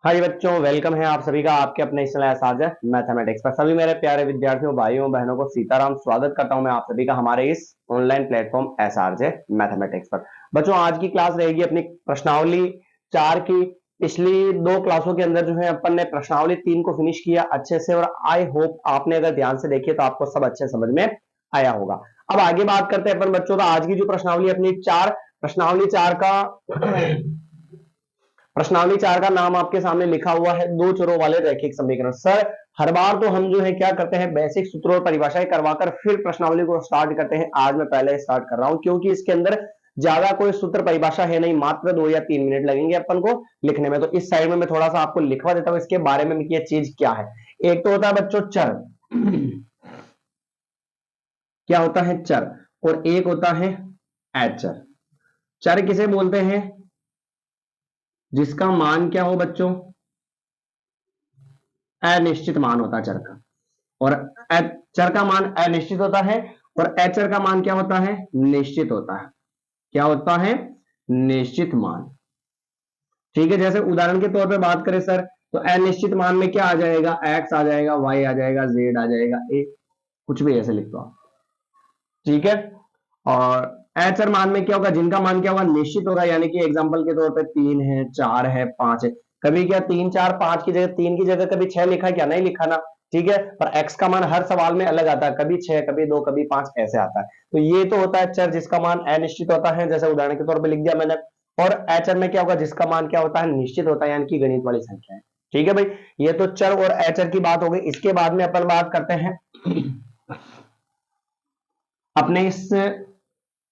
हाय बच्चों, वेलकम है आप सभी का आपके अपने इस चैनल एसाज मैथमेटिक्स पर। सभी मेरे प्यारे विद्यार्थियों, भाइयों बहनों को सीताराम स्वागत करता हूं मैं आप सभी का हमारे इस ऑनलाइन प्लेटफॉर्म एसाज मैथमेटिक्स पर। बच्चों, आज की क्लास रहेगी अपनी प्रश्नावली 4 की। पिछली दो क्लासों के अंदर जो है अपन ने प्रश्नावली 3 को फिनिश किया अच्छे से, और आई होप आपने अगर ध्यान से देखिए तो आपको सब अच्छे समझ में आया होगा। अब आगे बात करते हैं अपन बच्चों, तो आज की जो प्रश्नावली अपनी प्रश्नावली 4 का प्रश्नावली 4 का नाम आपके सामने लिखा हुआ है दो चरों वाले रैखिक समीकरण। सर, हर बार तो हम जो है क्या करते हैं, बेसिक सूत्रों और परिभाषाएं करवाकर फिर प्रश्नावली को स्टार्ट करते हैं। आज मैं पहले स्टार्ट कर रहा हूं क्योंकि इसके अंदर ज्यादा कोई सूत्र परिभाषा है नहीं, मात्र 2 या 3 मिनट लगेंगे अपन को लिखने में। तो इस साइड में मैं थोड़ा सा आपको लिखवा देता हूं इसके बारे में ये चीज क्या है। एक तो होता है बच्चों चर, क्या होता है चर, और एक होता है अचर। चर किसे बोलते हैं? जिसका मान क्या हो बच्चों, अनिश्चित मान होता है चर का। और चर का मान अनिश्चित होता है और अचर का मान क्या होता है, निश्चित होता है। क्या होता है? निश्चित मान। ठीक है, जैसे उदाहरण के तौर पे बात करें सर, तो अनिश्चित मान में क्या आ जाएगा, एक्स आ जाएगा, वाई आ जाएगा, जेड आ जाएगा, ए, कुछ भी ऐसे लिख दो आप। ठीक है। और अचर मान में क्या होगा, जिनका मान क्या होगा, निश्चित होगा। यानी कि एग्जांपल के तौर पे 3 है, 4 है, 5 है। कभी क्या 3 4 5 की जगह 3 की जगह कभी 6 लिखा, क्या नहीं लिखा ना। ठीक है, पर x का मान हर सवाल में अलग आता है, कभी 6 कभी 2 कभी 5 ऐसे आता है। तो ये तो होता है चर जिसका मान अनिश्चित होता है, जैसे उदाहरण के तौर पर लिख दिया मैंने। और अचर में क्या होगा, जिसका मान क्या होता है, निश्चित होता है, यानी कि गणित वाली संख्या है। ठीक है भाई, ये तो चर और अचर की बात हो गई। इसके बाद में अपन बात करते हैं अपने इस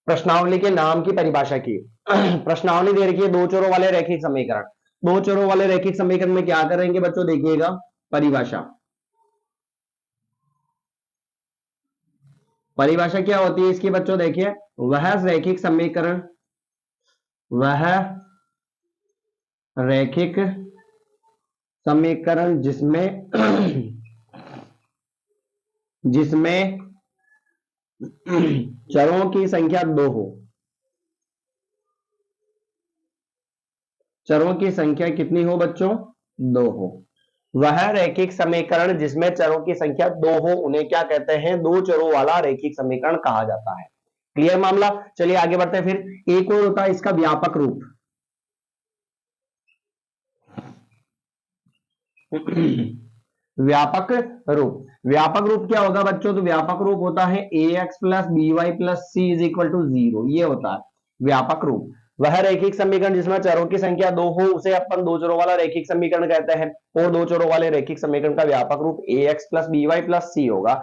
प्रश्नावली के नाम की परिभाषा की। प्रश्नावली दे रखी है दो चरों वाले रैखिक समीकरण। दो चरों वाले रैखिक समीकरण में क्या करेंगे बच्चों, देखिएगा परिभाषा। परिभाषा क्या होती है इसकी बच्चों, देखिए, वह रैखिक समीकरण, वह रैखिक समीकरण जिसमें जिसमें चरों की संख्या 2 हो। चरों की संख्या कितनी हो बच्चों, 2 हो। वह रैखिक समीकरण जिसमें चरों की संख्या 2 हो उन्हें क्या कहते हैं, दो चरों वाला रैखिक समीकरण कहा जाता है। क्लियर मामला। चलिए आगे बढ़ते हैं। फिर एक और होता है इसका व्यापक रूप। व्यापक रूप, व्यापक रूप क्या होगा बच्चों, तो व्यापक रूप होता है A X plus B Y plus C is equal to 0। ये होता है व्यापक रूप। वह रैखिक समीकरण जिसमें चरों की संख्या 2 हो उसे अपन दो चरों वाला रैखिक समीकरण कहते हैं। और दो चरों वाले रैखिक समीकरण का व्यापक रूप A X plus B Y plus C होगा।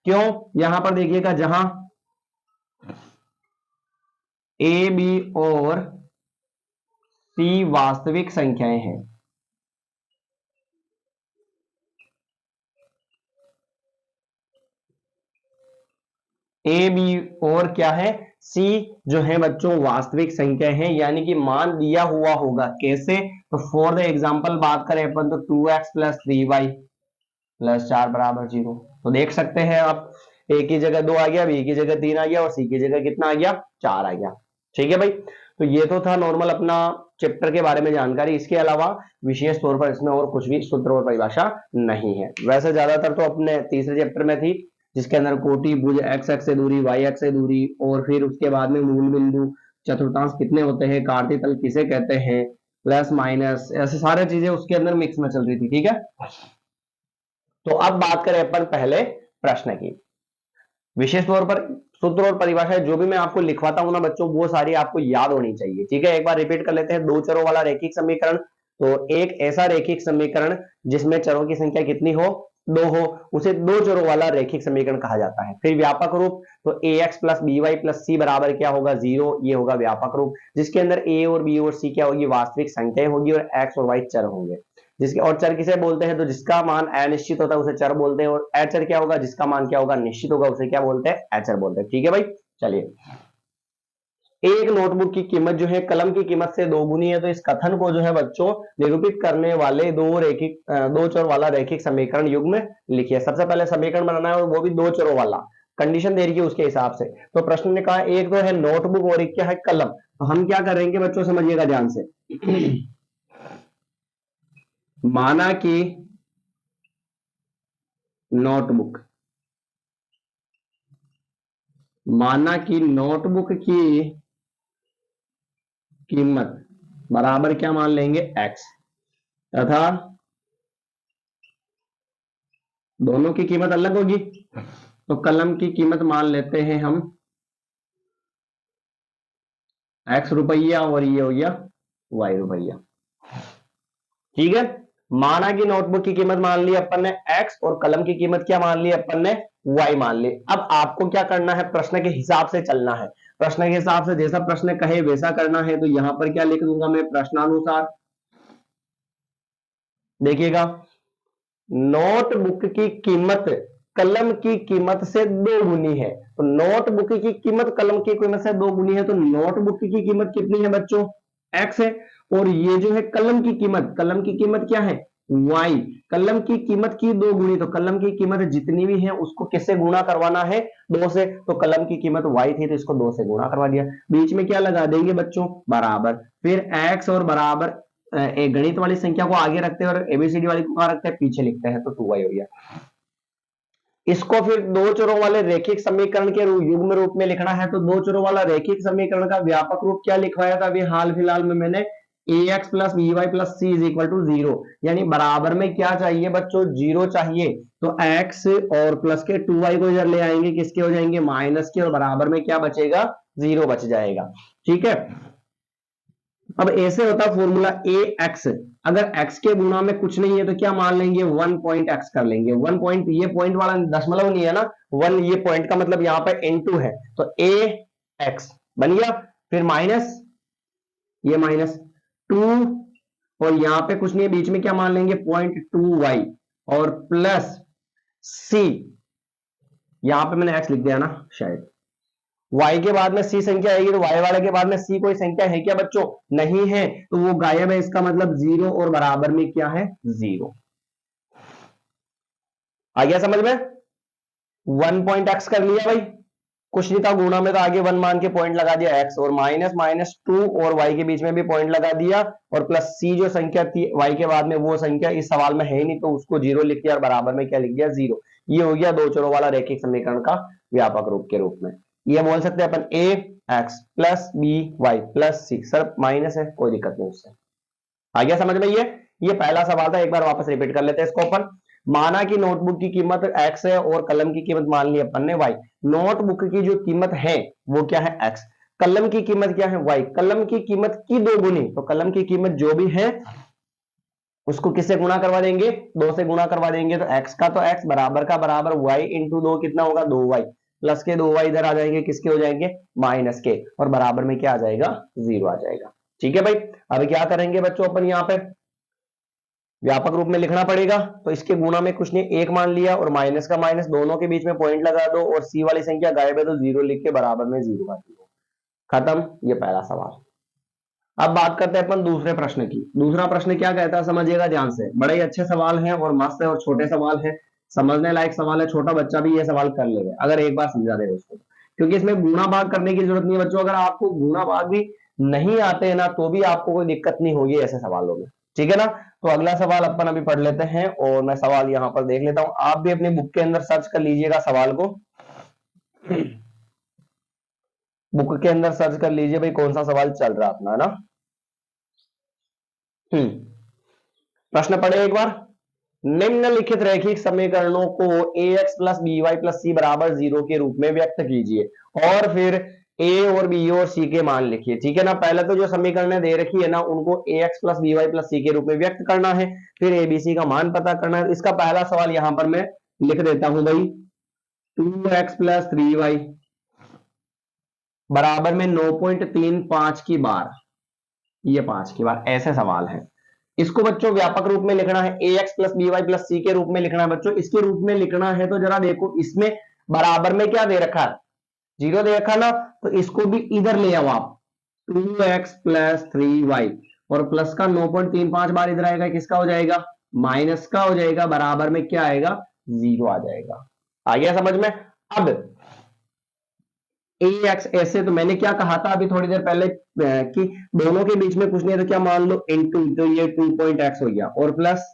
क्यों? यहां पर देखिएगा, जहां ए बी और सी वास्तविक संख्याएं हैं, ए बी और क्या है, सी जो है बच्चों वास्तविक संख्या है, यानी कि मान दिया हुआ होगा। कैसे? तो फॉर द एग्जांपल बात करें अपन, तो 2x प्लस 3y प्लस 4 बराबर 0। तो देख सकते हैं आप, ए की जगह 2 आ गया, बी की जगह 3 आ गया, और सी की जगह कितना आ गया, 4 आ गया। ठीक है भाई, तो ये तो था नॉर्मल अपना चैप्टर के बारे में जानकारी। इसके अलावा विशेष तौर पर इसमें और कुछ भी सूत्र और परिभाषा नहीं है। वैसे ज्यादातर तो अपने तीसरे चैप्टर में थी, जिसके अंदर कोटि, भुज, एक्स एक्स से दूरी, वाई एक्स से दूरी, और फिर उसके बाद में मूल बिंदु, चतुर्थांश कितने होते हैं, कार्तीय तल किसे कहते हैं, प्लस माइनस, ऐसे सारे चीजें उसके अंदर मिक्स में चल रही थी। ठीक है, तो अब बात करें अपन पहले प्रश्न की। विशेष तौर पर सूत्र और परिभाषाएं जो भी मैं आपको लिखवाता हूं ना बच्चों, वो सारी आपको याद होनी चाहिए। ठीक है, एक बार रिपीट कर लेते हैं। दो चरों वाला रैखिक समीकरण, तो एक ऐसा रैखिक समीकरण जिसमें चरों की संख्या कितनी हो, 2 हो, उसे दो चरों वाला रैखिक समीकरण कहा जाता है। फिर व्यापक रूप, तो A X plus B Y plus C बराबर क्या होगा, 0। ये होगा व्यापक रूप, जिसके अंदर ए और बी और सी क्या होगी, वास्तविक संख्याएं होगी, और एक्स और वाई चर होंगे। जिसके और चर किसे बोलते हैं, तो जिसका मान अनिश्चित होता है उसे चर बोलते हैं। और अचर क्या होगा, जिसका मान क्या होगा, निश्चित होगा, उसे क्या बोलते हैं, अचर बोलते हैं। ठीक है भाई, चलिए। एक नोटबुक की कीमत जो है कलम की कीमत से दोगुनी है, तो इस कथन को जो है बच्चों निरूपित करने वाले दो चर वाला रैखिक समीकरण युग्म लिखिए। सबसे पहले समीकरण बनाना है, और वो भी दो चरों वाला। कंडीशन दे रही है उसके हिसाब से। तो प्रश्न ने कहा एक तो है नोटबुक और एक क्या है, कलम। तो हम क्या करेंगे बच्चों, समझिएगा ध्यान से। माना कि नोटबुक, माना कि नोटबुक की कीमत बराबर क्या मान लेंगे, x, तथा दोनों की कीमत अलग होगी, तो कलम की कीमत मान लेते हैं हम x रुपया और ये हो गया y रुपया। ठीक है, माना कि नोटबुक की कीमत मान ली अपन ने x और कलम की कीमत क्या मान ली अपन ने, y मान ली। अब आपको क्या करना है, प्रश्न के हिसाब से चलना है, प्रश्न के हिसाब से जैसा प्रश्न कहे वैसा करना है। तो यहां पर क्या लिख दूंगा मैं, प्रश्नानुसार। देखिएगा, नोटबुक की कीमत कलम की कीमत से दो गुनी है, तो नोटबुक की कीमत कलम की कीमत से दो गुनी है, तो नोटबुक की कीमत कितनी है बच्चों, x है, और ये जो है कलम की कीमत, कलम की कीमत क्या है, y। कलम की कीमत की दो गुनी, तो कलम की कीमत जितनी भी है उसको किससे गुणा करवाना है, दो से। तो कलम की कीमत y थी, तो इसको दो से गुणा करवा दिया। बीच में क्या लगा देंगे बच्चों, बराबर। फिर x और बराबर, एक गणित वाली संख्या को आगे रखते हैं और एबीसीडी वाली को कहां रखते हैं, पीछे लिखते हैं, तो 2y हो गया। इसको फिर दो चरों वाले रेखिक समीकरण के युग्म रूप में लिखना है, तो दो चरों वाला रेखिक समीकरण का व्यापक रूप क्या लिखवाया था अभी हाल फिलहाल में मैंने, ax plus by plus C is equal to zero. यानी बराबर में क्या चाहिए बच्चों, जीरो चाहिए। तो x और प्लस के 2y को इधर ले आएंगे, किसके हो जाएंगे, माइनस के, और बराबर में क्या बचेगा, जीरो बच जाएगा। ठीक है, अब ऐसे होता फॉर्मूला ए एक्स, अगर x के गुणा में कुछ नहीं है तो क्या मान लेंगे, 1.x कर लेंगे। 1 पॉइंट, ये पॉइंट वाला दशमलव नहीं है ना, 1 ये पॉइंट का मतलब यहाँ पे इनटू है, तो ए एक्स बन गया। फिर माइनस, ये माइनस 2, और यहाँ पे कुछ नहीं है, बीच में क्या मान लेंगे, 0.2y, और प्लस सी, यहाँ पे मैंने x लिख दिया ना शायद, y के बाद में c संख्या आएगी, तो y वाले के बाद में c कोई संख्या है क्या बच्चों, नहीं है, तो वो गायब है। इसका मतलब जीरो, और बराबर में क्या है, जीरो। आ गया समझ में, 1.x कर लिया भाई, कुछ नहीं था गुणा में, तो आगे 1 मान के पॉइंट लगा दिया x, और माइनस माइनस 2 और y के बीच में भी पॉइंट लगा दिया, और प्लस c जो संख्या थी y के बाद में, वो संख्या इस सवाल में है ही नहीं, तो उसको जीरो लिख दिया, और बराबर में क्या लिख दिया, जीरो। ये हो गया दो चरों वाला रेखिक समीकरण का व्यापक रूप के रूप में। ये बोल सकते हैं अपन a x plus B Y plus C, sir minus है, कोई दिक्कत नहीं उससे। आ गया समझ में, ये पहला सवाल था, एक बार वापस रिपीट कर लेते हैं इसको अपन। माना कि नोटबुक की कीमत x है और कलम की कीमत मान ली अपन ने y। नोटबुक की जो कीमत है वो क्या है, x, कलम की कीमत क्या है, y। कलम की कीमत की दो गुनी, तो कलम की कीमत जो भी है उसको किससे गुणा करवा देंगे, दो से गुणा करवा देंगे, तो x का तो x, बराबर का बराबर y इंटू दो कितना होगा, 2y, प्लस के 2y इधर आ जाएंगे, किसके हो जाएंगे, माइनस के, और बराबर में क्या आ जाएगा, जीरो आ जाएगा। ठीक है भाई, अब क्या करेंगे बच्चों अपन, यहाँ पे व्यापक रूप में लिखना पड़ेगा, तो इसके गुणा में कुछ नहीं, एक मान लिया, और माइनस का माइनस, दोनों के बीच में पॉइंट लगा दो, और सी वाली संख्या गायब है, तो जीरो लिख के बराबर में जीरो का जीरो, खत्म। ये पहला सवाल। अब बात करते हैं अपन दूसरे प्रश्न की। दूसरा प्रश्न क्या कहता है, समझिएगा ध्यान से, बड़े ही अच्छे सवाल हैं और मस्त है, और छोटे सवाल है, समझने लायक सवाल है, छोटा बच्चा भी ये सवाल कर लेगा अगर एक बार समझा दे उसको, क्योंकि इसमें गुणा भाग करने की जरूरत नहीं है बच्चों। अगर आपको गुणा भाग भी नहीं आते हैं ना, तो भी आपको कोई दिक्कत नहीं होगी ऐसे सवालों में। ठीक है ना, तो अगला सवाल अपन अभी पढ़ लेते हैं, और मैं सवाल यहाँ पर देख लेता हूं, आप भी अपनी बुक के अंदर सर्च कर लीजिएगा सवाल को, बुक के अंदर सर्च कर लीजिए भाई कौन सा सवाल चल रहा है अपना, है ना। प्रश्न पढ़े एक बार, निम्नलिखित रैखिक समीकरणों को ax plus B Y plus C बराबर जीरो के रूप में व्यक्त कीजिए, और फिर a और b और c के मान लिखिए। ठीक है ना, पहले तो जो समीकरण दे रखी है ना, उनको ax plus B Y plus C के रूप में व्यक्त करना है, फिर abc का मान पता करना है। इसका पहला सवाल यहां पर मैं लिख देता हूं भाई, 2x प्लस 3y बराबर में 9.35 की बार, ये 5 की बार, ऐसे सवाल है। इसको बच्चों व्यापक रूप में लिखना है, ax plus B Y plus C के रूप में लिखना है बच्चों। इसके रूप में लिखना है तो जरा देखो, इसमें बराबर में क्या दे रखा है, जीरो दे रखा ना, तो इसको भी इधर ले आओ आप, 2x प्लस 3y, और प्लस का 9.35 बार इधर आएगा, किसका हो जाएगा, माइनस का हो जाएगा, बराबर में क्या आएगा, जीरो आ जाएगा। आ गया समझ में। अब ए एक्स ऐसे, तो मैंने क्या कहा था अभी थोड़ी देर पहले कि दोनों के बीच में कुछ नहीं है तो क्या मान लो इनटू, तो ये 2 पॉइंट एक्स हो गया और प्लस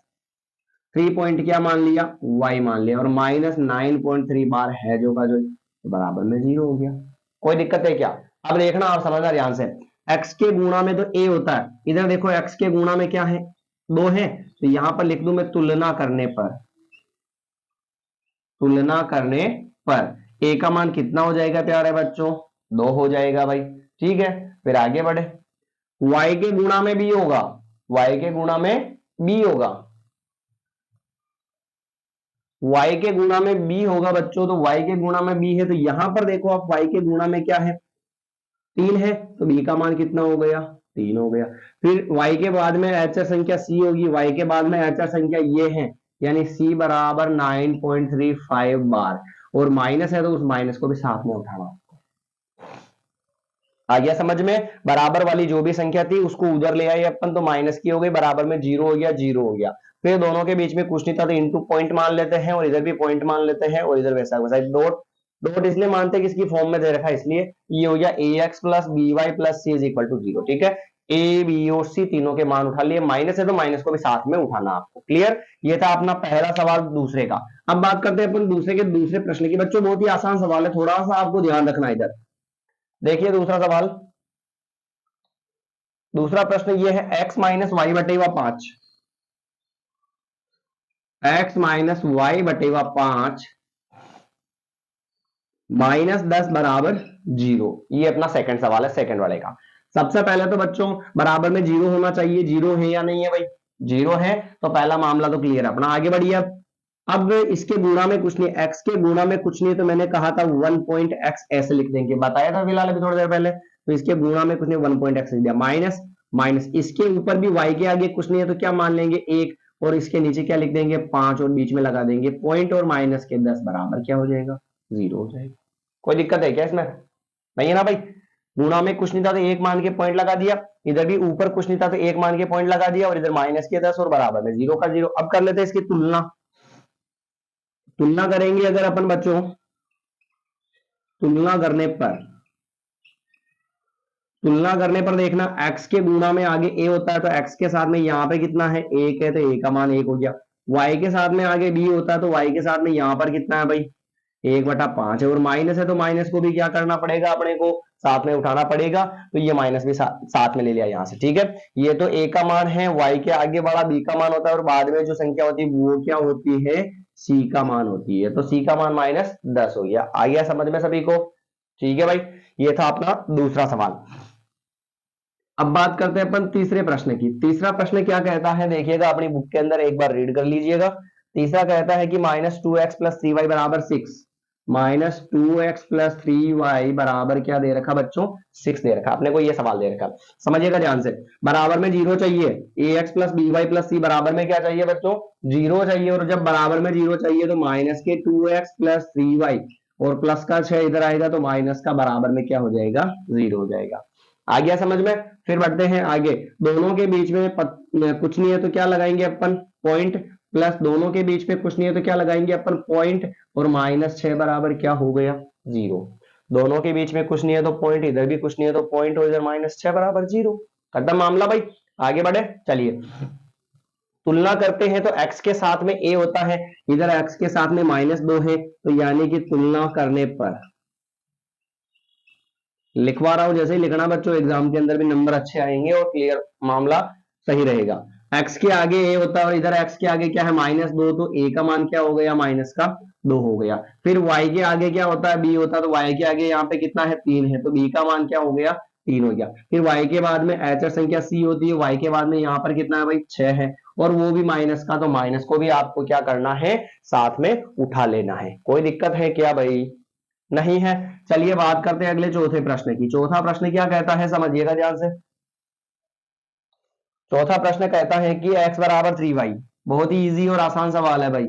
3 पॉइंट क्या मान लिया वाई मान लिया और माइनस 9.3 बार है जो का जो बराबर में 0 हो गया। कोई दिक्कत है क्या? अब देखना आप समझना ध्यान से, x के गुणा में तो a होता है, इधर देखो x के गुणा में क्या है 2 है, तो यहां पर लिख दूं मैं तुलना करने पर, तुलना करने पर a का मान कितना हो जाएगा प्यारे बच्चों 2 हो जाएगा भाई। ठीक है, फिर आगे बढ़े, y के गुणा में b होगा, y के गुणा में b होगा, y के गुणा में b होगा बच्चों, तो y के गुणा में b है, तो यहां पर देखो आप y के गुणा में क्या है 3 है, तो b का मान कितना हो गया 3 हो गया। फिर y के बाद में अचर संख्या c होगी, y के बाद में अचर संख्या ये है, यानी c बराबर 9.35 बार, और माइनस है तो उस माइनस को भी साथ में उठाना। आ गया समझ में? बराबर वाली जो भी संख्या थी उसको उधर ले आए अपन, तो माइनस की हो गई, बराबर में 0 हो गया, 0 हो गया। फिर दोनों के बीच में कुछ नहीं था तो इनटू पॉइंट मान लेते हैं, और इधर भी पॉइंट मान लेते हैं, और इधर वैसा वैसा डॉट, डॉट इसलिए मानते हैं किसकी फॉर्म में दे रखा है, इसलिए ये हो गया A X plus B Y plus C is equal to 0। ठीक है, ए बी और सी तीनों के मान उठा लिए, माइनस है तो माइनस को भी साथ में उठाना आपको। क्लियर? ये था अपना पहला सवाल दूसरे का। अब बात करते हैं अपन दूसरे के दूसरे प्रश्न की। बच्चों बहुत ही आसान सवाल है, थोड़ा सा आपको ध्यान रखना। इधर देखिए दूसरा सवाल, दूसरा प्रश्न ये है x माइनस वाई बटेवा 5, x माइनस वाई बटेवा 5 माइनस 10 बराबर 0। ये अपना सेकंड सवाल है, सेकंड वाले का। सबसे पहले तो बच्चों बराबर में 0 होना चाहिए, 0 है या नहीं है भाई? 0 है, तो पहला मामला तो क्लियर है अपना। आगे बढ़िए। अब इसके गुणा में कुछ नहीं, x के गुणा में कुछ नहीं, तो मैंने कहा था 1 पॉइंट x ऐसे लिख देंगे, बताया था फिलहाल अभी थोड़ी देर पहले। तो इसके गुणा में कुछ नहीं, 1 पॉइंट x लिख दिया, माइनस माइनस, इसके ऊपर भी y के आगे कुछ नहीं है तो क्या मान लेंगे 1, और इसके नीचे क्या लिख देंगे 5, और बीच में लगा देंगे पॉइंट, और माइनस के 10 बराबर क्या हो जाएगा 0 हो जाएगा। कोई दिक्कत है क्या इसमें? नहीं है ना भाई? गुणा में कुछ नहीं था तो 1 मान के पॉइंट लगा दिया, इधर भी ऊपर कुछ नहीं था तो 1 मान के पॉइंट लगा दिया, और इधर माइनस के 10 और बराबर में 0 का 0। अब कर लेते हैं इसकी तुलना। तुलना करेंगे अगर अपन बच्चों, तुलना करने पर, तुलना करने पर देखना x के गुणा में आगे a होता है, तो x के साथ में यहाँ पे कितना है 1 है, तो a का मान 1 हो गया। y के साथ में आगे b होता है, तो y के साथ में यहाँ पर कितना है भाई 1/5 है, और माइनस है तो माइनस को भी क्या करना पड़ेगा अपने को साथ में उठाना पड़ेगा, तो ये माइनस भी साथ में ले लिया यहाँ से। ठीक है, ये तो a का मान है, y के आगे बड़ा b का मान होता है, और बाद में जो संख्या होती है वो क्या होती है c का मान होती है, तो c का मान माइनस 10 हो गया। आ गया समझ में सभी को? ठीक है भाई, ये था अपना दूसरा सवाल। अब बात करते हैं अपन तीसरे प्रश्न की। तीसरा प्रश्न क्या कहता है देखिएगा, अपनी बुक के अंदर एक बार रीड कर लीजिएगा। तीसरा कहता है कि माइनस 2x प्लस 3y बराबर 6, माइनस 2x प्लस 3y बराबर क्या दे रखा बच्चों 6 दे रखा। अपने को ये सवाल दे रखा, समझिएगा ध्यान से। बराबर में 0 चाहिए, ax plus by plus c बराबर में क्या चाहिए बच्चों 0 चाहिए, और जब बराबर में 0 चाहिए तो माइनस के 2x प्लस 3y और प्लस का 6 इधर आएगा, तो माइनस का बराबर में क्या हो जाएगा 0 हो जाएगा। आ गया समझ में? फिर बढ़ते हैं आगे। दोनों के बीच में कुछ नहीं है तो क्या लगाएंगे अपन पॉइंट, प्लस दोनों के बीच में कुछ नहीं है तो क्या लगाएंगे अपन पॉइंट, और माइनस 6 बराबर क्या हो गया 0। दोनों के बीच में कुछ नहीं है तो पॉइंट, इधर भी कुछ नहीं है तो पॉइंट, और इधर माइनस 6 बराबर 0। खत्म मामला भाई। आगे बढ़े, चलिए तुलना करते हैं। तो x के साथ में a होता है, इधर x के साथ में -2 है, तो यानी कि तुलना करने पर, लिखवा रहा हूं जैसे ही लिखना बच्चों, एग्जाम के अंदर भी नंबर अच्छे आएंगे और क्लियर मामला सही रहेगा। x के आगे a होता है, और इधर x के आगे क्या है -2, तो a का मान क्या हो गया माइनस का 2 हो गया। फिर y के आगे क्या होता है b होता है, तो y के आगे यहाँ पे कितना है 3 है, तो b का मान क्या हो गया 3 हो गया। फिर y के बाद में अचर संख्या c होती है, y के बाद में यहाँ पर कितना है भाई 6 है, और वो भी माइनस का, तो माइनस को भी आपको क्या करना है साथ में उठा लेना है। कोई दिक्कत है क्या भाई? नहीं है। चलिए बात करते हैं अगले चौथे प्रश्न की। चौथा प्रश्न क्या कहता है समझिएगा ध्यान से। चौथा प्रश्न कहता है कि x बराबर 3y, बहुत ही इजी और आसान सवाल है भाई।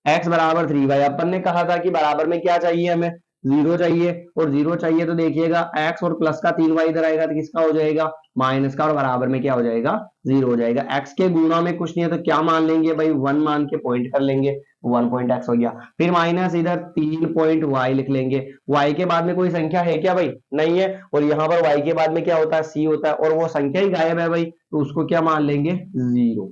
x बराबर 3y, अपन ने कहा था कि बराबर में क्या चाहिए हमें 0 चाहिए, और 0 चाहिए तो देखिएगा x और प्लस का 3y इधर आएगा तो किसका हो जाएगा माइनस का, और बराबर में क्या हो जाएगा 0 हो जाएगा। x के गुणा में कुछ नहीं है तो क्या मान लेंगे भाई 1 मान के पॉइंट कर लेंगे, 1.x हो गया। फिर माइनस इधर 3 पॉइंट y लिख लेंगे। y के बाद में कोई संख्या है क्या भाई? नहीं है। और यहां पर y के बाद में क्या होता है? c होता है, और वो संख्या ही गायब है भाई, तो उसको क्या मान लेंगे? 0।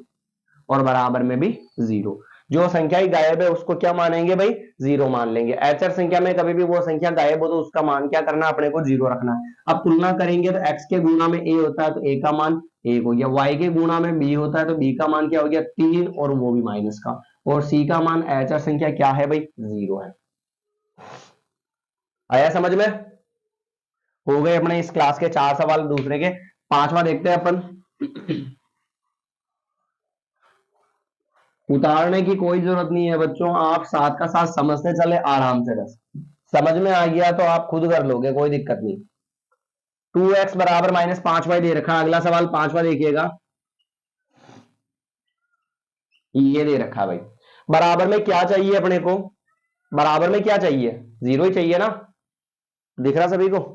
और बराबर में भी 0। जो संख्या ही गायब है उसको क्या मानेंगे भाई? 0 मान लेंगे। अचर संख्या में कभी भी वो संख्या गायब हो तो उसका मान क्या करना? अपने को 0 रखना है। अब तुलना करेंगे तो x के गुणा में a होता है तो a का मान 1 हो गया, y के गुणा में b होता है तो b का मान क्या हो गया? 3, और वो भी माइनस का। और c का मान अचर संख्या क्या है भाई? 0 है। आया समझ में? हो गए अपने इस क्लास के 4 सवाल। दूसरे के 5वां देखते हैं अपन। उतारने की कोई जरूरत नहीं है बच्चों, आप साथ का साथ समझते चले आराम से, बस समझ में आ गया तो आप खुद कर लोगे, कोई दिक्कत नहीं। 2x बराबर -5y दे रखा है। अगला सवाल 5वां देखिएगा, ये दे रखा है भाई। बराबर में क्या चाहिए अपने को? बराबर में क्या चाहिए? 0 ही चाहिए ना? दिख रहा सभी को?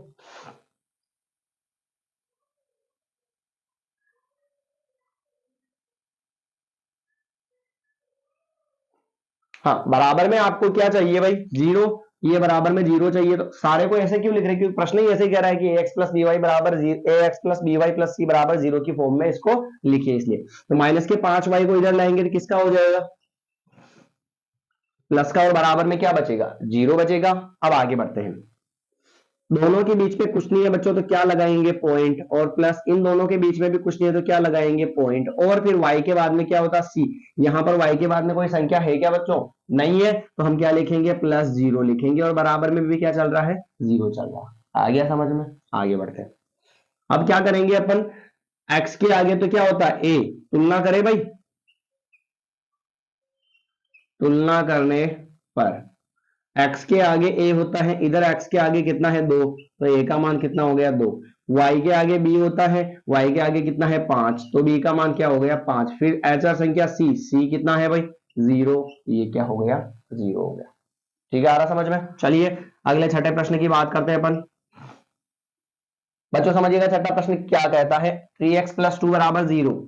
हाँ, बराबर में आपको क्या चाहिए भाई? 0। ये बराबर में 0 चाहिए, तो सारे को ऐसे क्यों लिख रहे हैं? क्योंकि प्रश्न ही ऐसे कह रहा है कि ax प्लस बी वाई बराबर ax plus B Y plus C बराबर 0 की फॉर्म में इसको लिखिए, इसलिए। तो माइनस के 5y को इधर लाएंगे तो किसका हो जाएगा? प्लस का, और बराबर में क्या बचेगा? 0 बचेगा। अब आगे बढ़ते हैं। दोनों के बीच में कुछ नहीं है बच्चों, तो क्या लगाएंगे? पॉइंट। और प्लस इन दोनों के बीच में भी कुछ नहीं है तो क्या लगाएंगे? पॉइंट। और फिर y के बाद में क्या होता है? c। यहां पर y के बाद में कोई संख्या है क्या बच्चों? नहीं है, तो हम क्या लिखेंगे? +0 लिखेंगे। और बराबर में भी क्या चल रहा है? 0 चल रहा है। आ गया समझ में? आगे बढ़ते हैं। अब क्या करेंगे अपन? x के आगे तो क्या होता है? a। तुलना करें भाई, तुलना करने पर x के आगे a होता है, इधर x के आगे कितना है? 2, तो a का मान कितना हो गया? 2। y के आगे b होता है, y के आगे कितना है? 5, तो b का मान क्या हो गया? 5। फिर अचर संख्या c कितना है भाई? 0। ये क्या हो गया? 0 हो गया। ठीक है, आ रहा समझ में? चलिए अगले छठे प्रश्न की बात करते हैं अपन। बच्चों समझिएगा, छठा प्रश्न क्या कहता है? 3x प्लस 2 बराबर 0।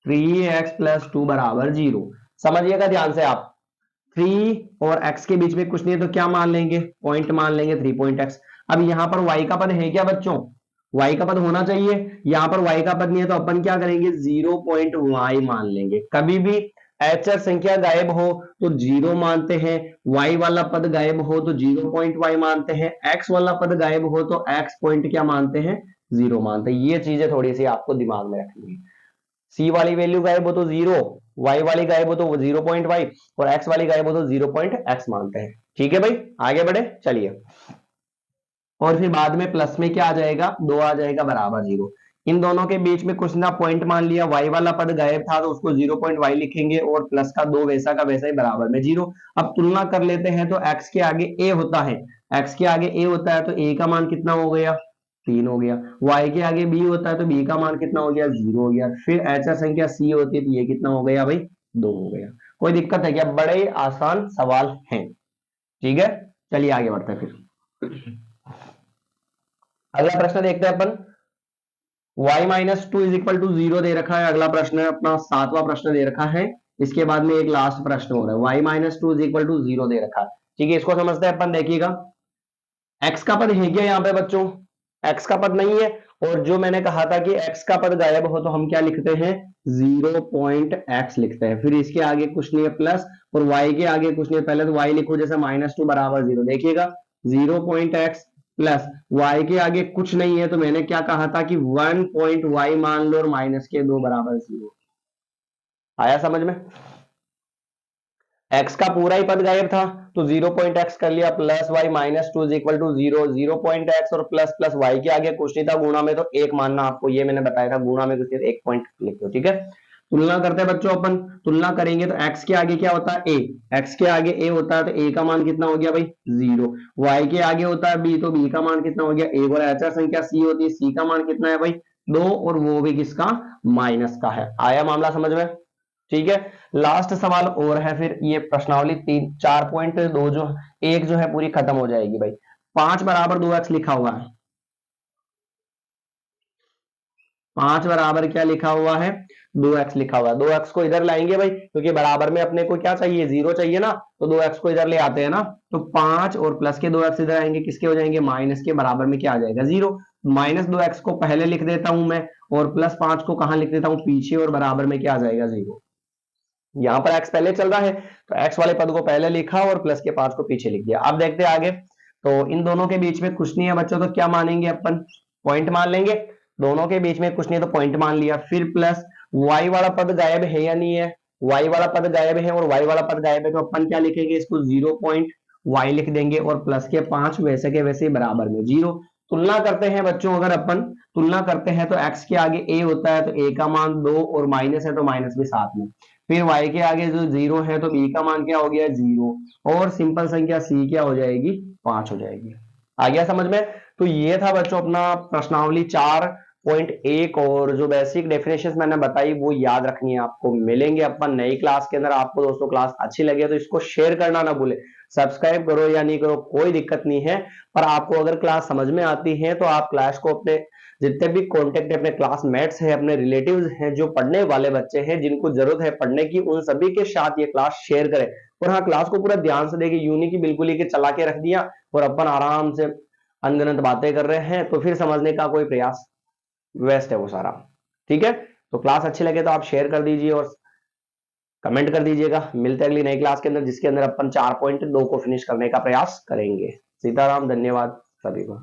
3x प्लस 2 बराबर 0। समझिएगा ध्यान से आप। 3 और x के बीच में कुछ नहीं है तो क्या मान लेंगे? पॉइंट मान लेंगे, 3 पॉइंट x। अब यहां पर y का पद है क्या बच्चों? y का पद होना चाहिए। यहां पर y का पद नहीं है तो अपन क्या करेंगे? 0 पॉइंट y मान लेंगे। कभी भी अचर संख्या गायब हो तो 0 मानते हैं, y वाला पद गायब हो तो 0 पॉइंट y मानते हैं, x वाला पद गायब हो तो x पॉइंट क्या मानते हैं? 0 मानते हैं। ये चीजें थोड़ी सी आपको दिमाग में रखनी है। c वाली वैल्यू गायब हो तो 0, y वाली गायब हो तो 0.y, और x वाली गायब हो तो 0.x मानते हैं। ठीक है भाई, आगे बढ़े चलिए। और फिर बाद में प्लस में क्या आ जाएगा? 2 आ जाएगा बराबर 0। इन दोनों के बीच में कुछ ना पॉइंट मान लिया, y वाला पद गायब था तो उसको 0.y लिखेंगे, और प्लस का 2 वैसा का वैसा ही बराबर में 0। अब तुलना कर लेते हैं तो x के आगे a होता है, x के आगे a होता है तो a का मान कितना हो गया? 3 हो गया। y के आगे b होता है तो b का मान कितना हो गया? 0 हो गया। फिर अचर संख्या c होती है तो ये कितना हो गया भाई? 2 हो गया। कोई दिक्कत है क्या? बड़े आसान सवाल हैं। ठीक है, चलिए आगे बढ़ते हैं। फिर अगला प्रश्न देखते हैं अपन। y minus two is equal to 0 दे रखा है। अगला प्रश्न है अपना 7वां प्रश्न दे रखा है। इसके बाद में एक लास्ट प्रश्न हो रहा है। y minus two is equal to 0 दे रखा है। ठीक है, इसको समझते हैं अपन। देखिएगा, x का पद है क्या यहाँ पे बच्चों? x का पद नहीं है, और जो मैंने कहा था कि x का पद गायब हो तो हम क्या लिखते हैं? 0.x लिखते हैं। फिर इसके आगे कुछ नहीं है प्लस, और y के आगे कुछ नहीं है। पहले तो y लिखो, जैसे -2 बराबर 0। देखिएगा 0.x प्लस y के आगे कुछ नहीं है तो मैंने क्या कहा था कि 1.y मान लो, और माइनस के 2 बराबर 0। आया समझ में? x का पूरा ही पद गायब था तो 0.x कर लिया, plus y minus two is equal to 0, 0.x और प्लस प्लस y के आगे कुछ नहीं था, गुणा में तो 1 मानना आपको, ये मैंने बताया था। गुणा में कुछ नहीं, 1 पॉइंट लिख दो। ठीक है, तुलना करते हैं बच्चों अपन। तुलना करेंगे तो x के आगे क्या होता है? a। x के आगे a होता है तो a का मान कितना हो गया भाई? 0। y के आगे होता है b, तो b का मान कितना हो गया? 1। और अचर संख्या c होती है, c का मान कितना है भाई? 2, और वो भी किसका? माइनस का है। आया मामला समझ में? ठीक है, लास्ट सवाल और है, फिर ये प्रश्नावली 4.2 जो एक जो है पूरी खत्म हो जाएगी भाई। 5 बराबर 2x लिखा हुआ है। 5 बराबर क्या लिखा हुआ है? 2x लिखा हुआ है। 2x को इधर लाएंगे भाई, क्योंकि बराबर में अपने को क्या चाहिए, 0 चाहिए ना, तो 2x को इधर ले आते हैं ना, तो 5 और प्लस के 2x इधर आएंगे, किसके हो जाएंगे, माइनस के, बराबर में क्या आ जाएगा, 0। -2x को पहले लिख देता हूं मैं, और +5 को कहां लिख देता हूं, पीछे, और बराबर में क्या आ जाएगा, 0। यहां पर x पहले चल रहा है, तो x वाले पद को पहले लिखा और प्लस के 5 को पीछे लिख दिया। अब देखते हैं आगे, तो इन दोनों के बीच में कुछ नहीं है बच्चों, तो क्या मानेंगे अपन, पॉइंट मान लेंगे। दोनों के बीच में कुछ नहीं तो पॉइंट मान लिया। फिर प्लस y वाला पद गायब है या नहीं है, y वाला पद गायब है और y वाला पद गायब है, तो अपन क्या लिखेंगे, इसको 0.y लिख देंगे, और प्लस के 5 वैसे के वैसे बराबर में 0। तुलना करते हैं बच्चों, अगर अपन तुलना करते हैं तो x के आगे a होता है, तो a का मान 2, और माइनस है तो माइनस भी साथ में। फिर y के आगे जो 0 है, तो b का मान क्या हो गया, 0, और सिंपल संख्या c क्या हो जाएगी, 5 हो जाएगी। आ गया समझ में। तो ये था बच्चों अपना प्रश्नावली 4.1, और जो बेसिक डेफिनेशन मैंने बताई वो याद रखनी है आपको। मिलेंगे अपन नई क्लास के अंदर। आपको दोस्तों क्लास अच्छी लगे तो इसको शेयर करना ना भूले, सब्सक्राइब करो या नहीं करो कोई दिक्कत नहीं है, पर आपको अगर क्लास समझ में आती है तो आप क्लास को अपने जितने भी कॉन्टेक्ट है, अपने क्लासमेट्स हैं, अपने रिलेटिव्स हैं, जो पढ़ने वाले बच्चे हैं, जिनको जरूरत है पढ़ने की, उन सभी के साथ ये क्लास शेयर करें। और हाँ, क्लास को पूरा ध्यान से देखिए, यूं नहीं कि बिल्कुल ही चला के रख दिया और अपन आराम से अनगिनत बातें कर रहे हैं, तो फिर समझने का कोई प्रयास वेस्ट है वो सारा। ठीक है, तो क्लास अच्छी लगे तो आप शेयर कर दीजिए और कमेंट कर दीजिएगा। मिलते हैं अगली नई क्लास के अंदर, जिसके अंदर अपन 4.2 को फिनिश करने का प्रयास करेंगे। सीताराम, धन्यवाद सभी को।